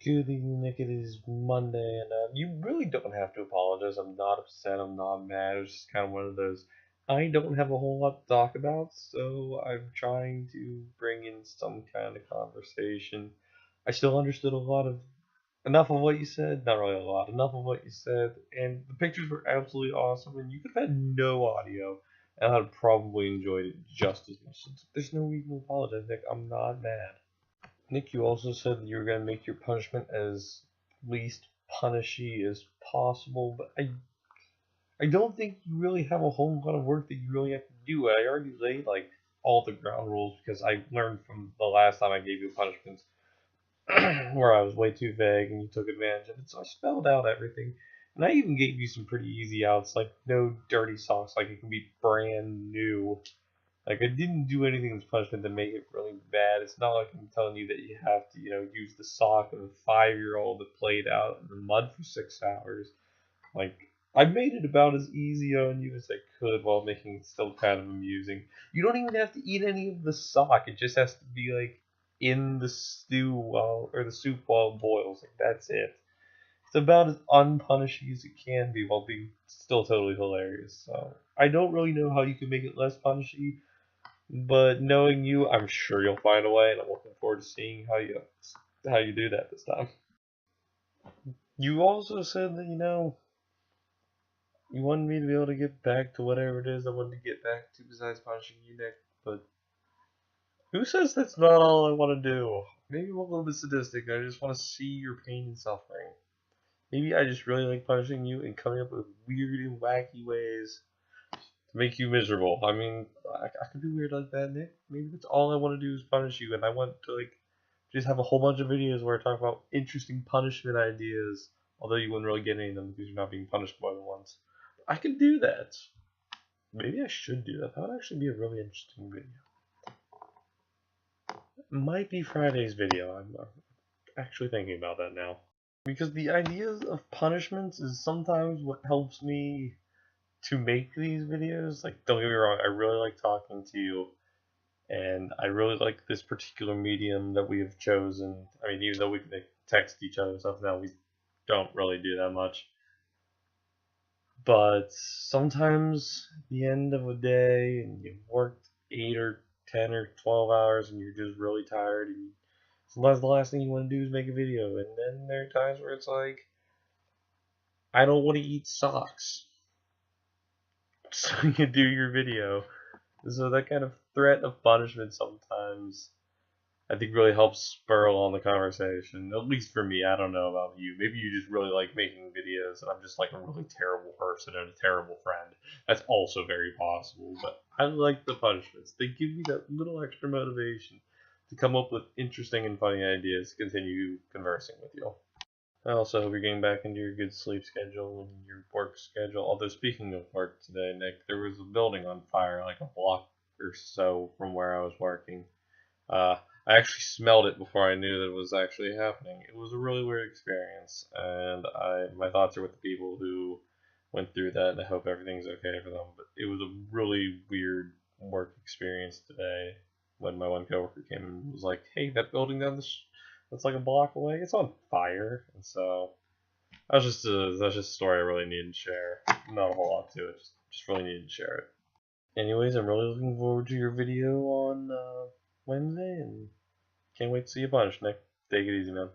Good evening, Nick. It is Monday, and you really don't have to apologize. I'm not upset. I'm not mad. It's just kind of one of those. I don't have a whole lot to talk about, so I'm trying to bring in some kind of conversation. I still understood enough of what you said. Not really a lot. Enough of what you said, and the pictures were absolutely awesome. And you could have had no audio, and I'd probably enjoyed it just as much. There's no reason to apologize, Nick. I'm not mad. Nick, you also said that you were going to make your punishment as least punishy as possible, but I don't think you really have a whole lot of work that you really have to do. I already laid like all the ground rules because I learned from the last time I gave you punishments where I was way too vague and you took advantage of it. So I spelled out everything, and I even gave you some pretty easy outs like no dirty socks, like it can be brand new. Like, I didn't do anything as punishment to make it really bad. It's not like I'm telling you that you have to, use the sock of a 5-year-old that played out in the mud for 6 hours. Like, I made it about as easy on you as I could while making it still kind of amusing. You don't even have to eat any of the sock. It just has to be, like, in the or the soup while it boils. Like, that's it. It's about as unpunishy as it can be while being still totally hilarious. So, I don't really know how you can make it less punishy, but knowing you, I'm sure you'll find a way, and I'm looking forward to seeing how you do that this time. You also said that you wanted me to be able to get back to whatever it is I wanted to get back to besides punching you, Nick. But who says that's not all I want to do? Maybe I'm a little bit sadistic. I just want to see your pain and suffering. Maybe I just really like punishing you and coming up with weird and wacky ways to make you miserable. I mean, I could be weird like that, Nick. Maybe that's all I want to do is punish you, and I want to just have a whole bunch of videos where I talk about interesting punishment ideas. Although you wouldn't really get any of them because you're not being punished more than once. I could do that. Maybe I should do that. That would actually be a really interesting video. It might be Friday's video. I'm actually thinking about that now. Because the ideas of punishments is sometimes what helps me to make these videos. Like, don't get me wrong, I really like talking to you, and I really like this particular medium that we have chosen. I mean, even though we can text each other and stuff now, we don't really do that much. But sometimes at the end of a day, and you've worked 8 or 10 or 12 hours, and you're just really tired, and sometimes the last thing you want to do is make a video. And then there are times where it's like, I don't want to eat socks. So you do your video. So that kind of threat of punishment sometimes, I think, really helps spur along the conversation. At least for me, I don't know about you. Maybe you just really like making videos, and I'm just like a really terrible person and a terrible friend. That's also very possible. But I like the punishments. They give me that little extra motivation to come up with interesting and funny ideas to continue conversing with you. I also hope you're getting back into your good sleep schedule and your work schedule. Although, speaking of work today, Nick, there was a building on fire like a block or so from where I was working. I actually smelled it before I knew that it was actually happening. It was a really weird experience, and my thoughts are with the people who went through that, and I hope everything's okay for them. But it was a really weird work experience today when my one coworker came and was like, "Hey, that building that's like a block away, it's on fire." And so that's just a story I really needed to share. Not a whole lot to it, just really needed to share it. Anyways, I'm really looking forward to your video on Wednesday, and can't wait to see you a bunch, Nick. Take it easy, man.